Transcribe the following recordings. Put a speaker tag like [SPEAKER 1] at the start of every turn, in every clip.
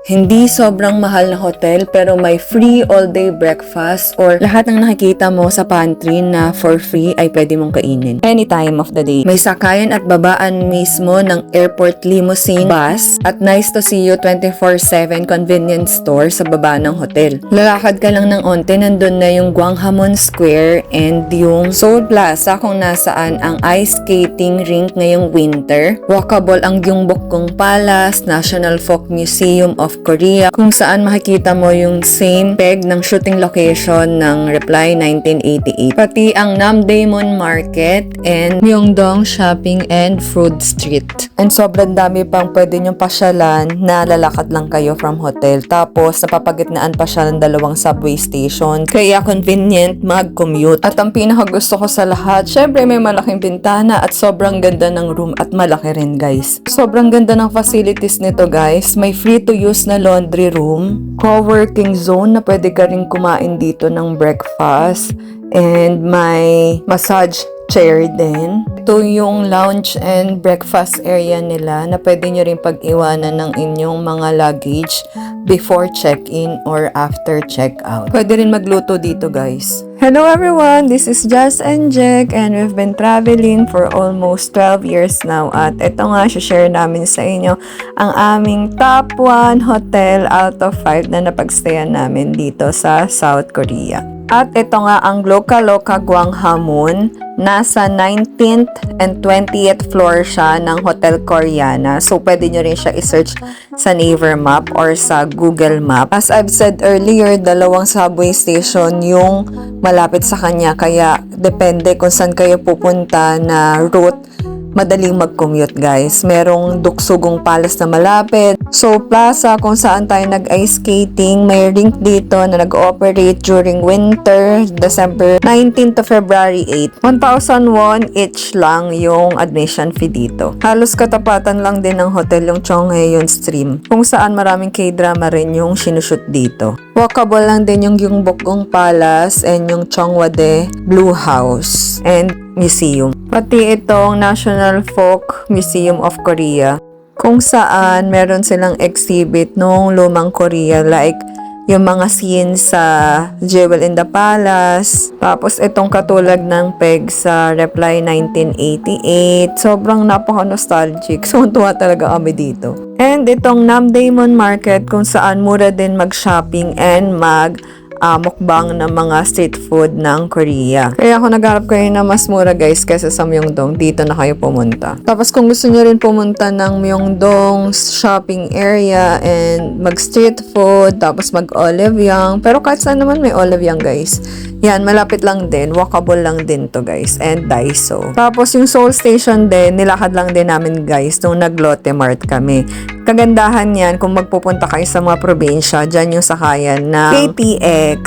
[SPEAKER 1] Hindi sobrang mahal na hotel pero may free all-day breakfast or lahat ng nakikita mo sa pantry na for free ay pwede mong kainin any time of the day. May sakayan at babaan mismo ng airport limousine bus at nice to see you 24/7 convenience store sa baba ng hotel. Lalakad ka lang ng onte, nandun na yung Gwanghwamun Square and yung Seoul Plaza kung nasaan ang ice skating rink ngayong winter. Walkable ang Gyeongbokgung Palace, National Folk Museum of Korea, kung saan makikita mo yung same peg ng shooting location ng Reply 1988. Pati ang Namdaemun Market and Myeongdong Shopping and Food Street. And sobrang dami pang pwede nyong pasyalan na lalakad lang kayo from hotel. Tapos napapagitnaan pa siya ng dalawang subway station. Kaya convenient mag-commute. At ang pinakagusto ko sa lahat, syempre may malaking bintana at sobrang ganda ng room at malaki rin guys. Sobrang ganda ng facilities nito guys. May free to use na laundry room, co-working zone na pwede ka rin kumain dito ng breakfast, and may massage chair din. Ito yung lounge and breakfast area nila na pwede nyo rin pag-iwanan ng inyong mga luggage before check-in or after check-out. Pwede rin magluto dito guys. Hello everyone, this is Jazz and Jack and we've been traveling for almost 12 years now at ito nga, share namin sa inyo ang aming top 1 hotel out of 5 na napagstayan namin dito sa South Korea. At ito nga ang Lokaloka Gwanghwamun. Nasa 19th and 20th floor siya ng Hotel Koreana. So, pwede nyo rin siya i-search sa Naver Map or sa Google Map. As I've said earlier, dalawang subway station yung malapit sa kanya. Kaya, depende kung saan kayo pupunta na route, madaling mag-commute guys. Merong Duksugong Palace na malapit. So, Plaza kung saan tayo nag-ice skating. May rink dito na nag-ooperate during winter, December 19 to February 8. 1,000 won each lang yung admission fee dito. Halos katapatan lang din ng hotel yung Chonghaeyon Stream, kung saan maraming K-drama rin yung sinushoot dito. Walkable lang din yung Gyeongbokgung Palace and yung Cheongwade Blue House and Museum. Pati itong National Folk Museum of Korea, kung saan meron silang exhibit nung lumang Korea like yung mga scenes sa Jewel in the Palace. Tapos itong katulad ng peg sa Reply 1988. Sobrang napaka-nostalgic. So, tuwa talaga kami dito. And itong Namdaemun Market kung saan mura din mag-shopping and mukbang ng mga street food ng Korea. Kaya kung nagharap kayo na mas mura guys kaysa sa Myeongdong, dito na kayo pumunta. Tapos kung gusto nyo rin pumunta ng Myeongdong shopping area and mag street food, tapos mag Olive Young, pero kahit saan naman may Olive Young guys. Yan, malapit lang din, walkable lang din to guys, and Daiso. Tapos yung Seoul Station din, nilakad lang din namin guys nung nag-Lotte Mart kami. Kagandahan yan kung magpupunta kayo sa mga probinsya, dyan yung sakayan na KTX.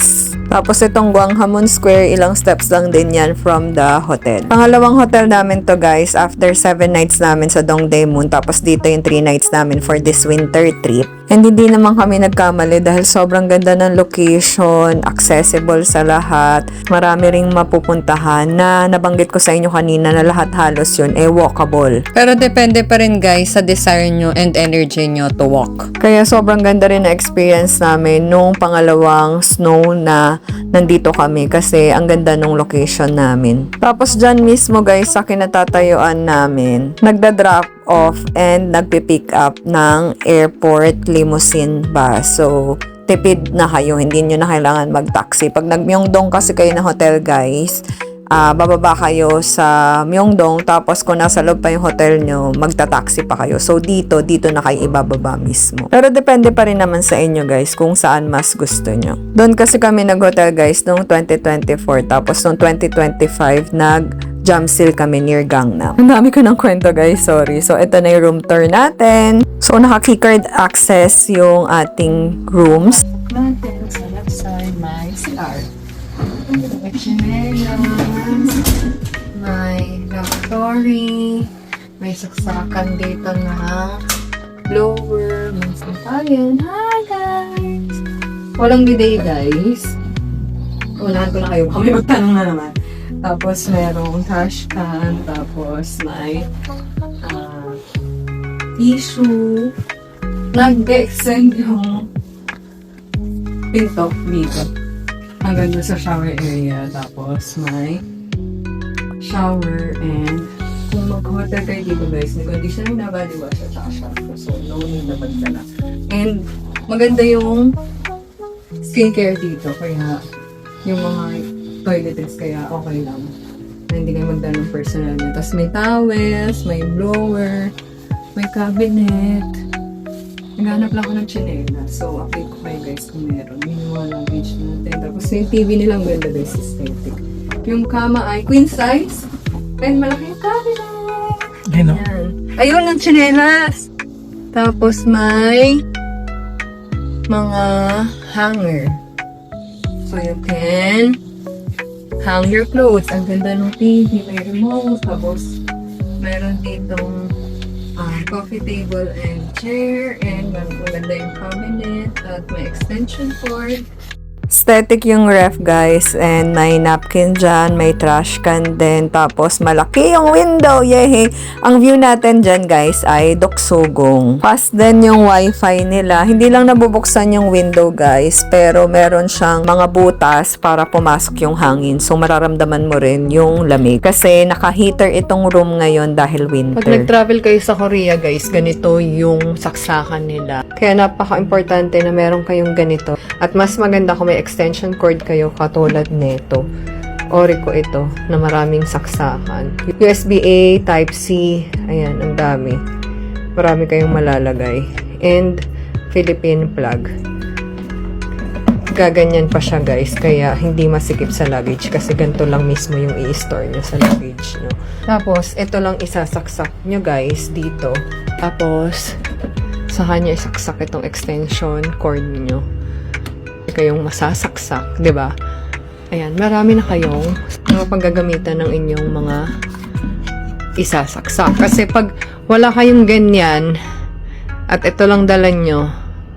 [SPEAKER 1] Tapos itong Gwanghwamun Square, ilang steps lang din yan from the hotel. Pangalawang hotel namin to guys, after 7 nights namin sa Dongdaemun, tapos dito yung 3 nights namin for this winter trip. And hindi naman kami nagkamali dahil sobrang ganda ng location, accessible sa lahat. Marami ring mapupuntahan na nabanggit ko sa inyo kanina na lahat halos yun walkable. Pero depende pa rin guys sa desire nyo and energy nyo to walk. Kaya sobrang ganda rin na experience namin nung pangalawang snow na nandito kami kasi ang ganda nung location namin. Tapos dyan mismo guys sa kinatatayuan namin, nagda-drop off and nagpipick up ng airport limousine bus. So, tipid na kayo. Hindi nyo na kailangan mag-taxi. Pag nag-Myeongdong kasi kayo na hotel guys, bababa kayo sa Myeongdong, tapos kung nasa loob pa yung hotel nyo, magta-taxi pa kayo. So, dito na kayo ibababa mismo. Pero depende pa rin naman sa inyo guys kung saan mas gusto nyo. Doon kasi kami nag-hotel guys noong 2024, tapos noong 2025 jump seal kami near Gangnam. Ang dami ko ng kwento guys, sorry. So, ito na yung room tour natin. So, naka-keycard access yung ating rooms. Natin sa left side, may CR. May lavatory. May saksakan dito na blower. May sampayan. Hi guys! Walang bidet guys. Unahan ko na kayo. Kami magtanong na naman. Tapos merong trash can, tapos may tissue, nag-extend yung pinto dito. Hanggang doon sa shower area. Tapos may shower and kung mag-hotel kayo dito guys, may conditioner na body wash at saka shampoo. So, no need na magdala. And maganda yung skincare dito. Kaya yung mga toiletries kaya okay lang. Na hindi kayo magdala ng personal nyo. Tapos may towels, may blower, may cabinet. Naghanap lang ako ng chinela. So, update ko kayo guys kung meron. Yung mga luggage natin. Tapos yung TV nilang ganda guys, aesthetic. Yung kama ay queen size. And malaki yung cabinet.
[SPEAKER 2] Gino?
[SPEAKER 1] Ayan. Ayun ang chinelas. Tapos may mga hanger. So, you can hang your clothes. Ang ganda ng TV. May remote. Tapos, meron ditong coffee table and chair. And maganda yung cabinet. At may extension cord. Aesthetic yung ref guys, and may napkin dyan, may trash can din, tapos malaki yung window, yay! Ang view natin dyan guys ay Doksugong. Fast din yung wifi nila, hindi lang nabubuksan yung window guys, pero meron siyang mga butas para pumasok yung hangin, so mararamdaman mo rin yung lamig. Kasi naka-heater itong room ngayon dahil winter. Pag nag-travel kayo sa Korea guys, ganito yung saksakan nila. Kaya napaka-importante na meron kayong ganito. At mas maganda kung may extension cord kayo katulad nito. Orico ito na maraming saksakan. USB-A, Type-C, ayan, ang dami. Marami kayong malalagay. And Philippine plug. Gaganyan pa siya guys, kaya hindi masikip sa luggage kasi ganito lang mismo yung i-store nyo sa luggage nyo. Tapos, ito lang isasaksak nyo guys dito. Tapos, sa kanya isaksak itong extension cord nyo. Kayong masasaksak, 'di ba? Ayan, marami na kayong paggagamitan ng inyong mga isasaksak. Kasi pag wala kayong ganyan at ito lang dala nyo,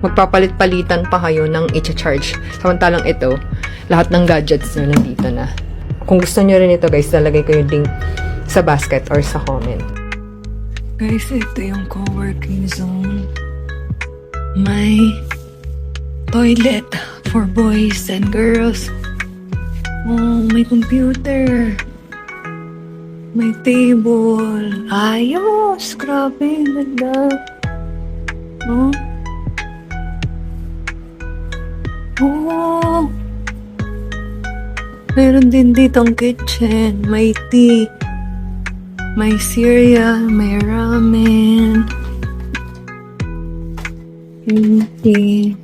[SPEAKER 1] magpapalit-palitan pa kayo ng i-charge. Samantalang ito, lahat ng gadgets nyo nandito na. Kung gusto nyo rin ito guys, lalagay ko yung link sa basket or sa comment. Guys, ito yung co-working zone. May toilet for boys and girls. Oh, may computer. May table. Ayos! Grabe, ganda. Oh. Oh. Meron din ditong kitchen. May tea. May cereal. May ramen. Hindi.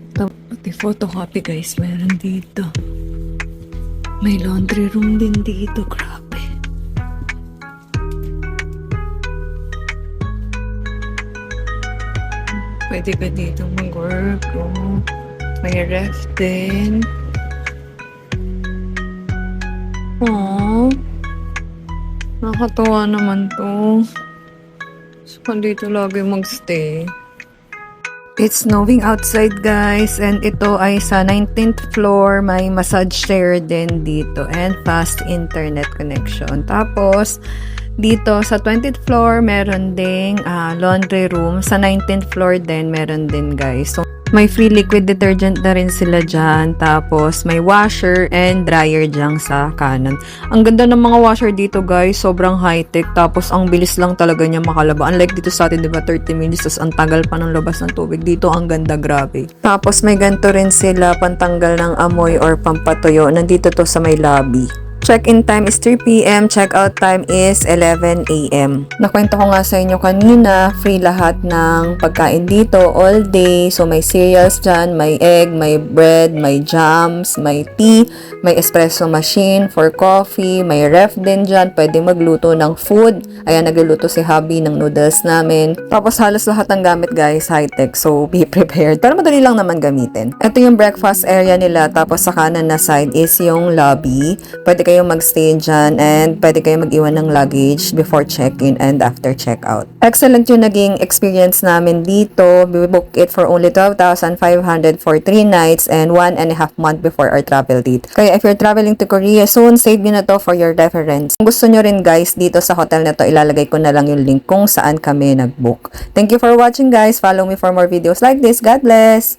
[SPEAKER 1] Pati photocopy guys, meron dito. May laundry room din dito. Grabe. Pwede ka dito mag-work. Oh. May ref din. Oh. Nakakatawa naman to. So, dito lagi magstay. It's snowing outside guys, and ito ay sa 19th floor, may massage chair din dito and fast internet connection. Tapos dito sa 20th floor meron ding laundry room, sa 19th floor din meron din guys. So may free liquid detergent na rin sila dyan. Tapos, may washer and dryer dyan sa kanan. Ang ganda ng mga washer dito, guys. Sobrang high-tech. Tapos, ang bilis lang talaga niya makalaba. Unlike dito sa atin, diba, 30 minutes. Tapos, ang tagal pa ng labas ng tubig. Dito, ang ganda, grabe. Tapos, may ganito rin sila, pantanggal ng amoy or pampatuyo. Nandito to sa may lobby. Check-in time is 3 p.m. Check-out time is 11 a.m. Nakwento ko nga sa inyo kanina, free lahat ng pagkain dito all day. So, may cereals dyan, may egg, may bread, may jams, may tea, may espresso machine for coffee, may ref din dyan. Pwede magluto ng food. Ayan, nagluluto si hubby ng noodles namin. Tapos, halos lahat ng gamit, guys, high-tech. So, be prepared. Pero madali lang naman gamitin. Ito yung breakfast area nila. Tapos, sa kanan na side is yung lobby. Pwede kayong magstay dyan and pwede kayong mag-iwan ng luggage before check-in and after check-out. Excellent yung naging experience namin dito. We booked it for only 12,500 for 3 nights and 1.5 month before our travel date. Kaya if you're traveling to Korea soon, save nyo na to for your reference. Kung gusto nyo rin guys, dito sa hotel na to, ilalagay ko na lang yung link kung saan kami nag-book. Thank you for watching guys. Follow me for more videos like this. God bless!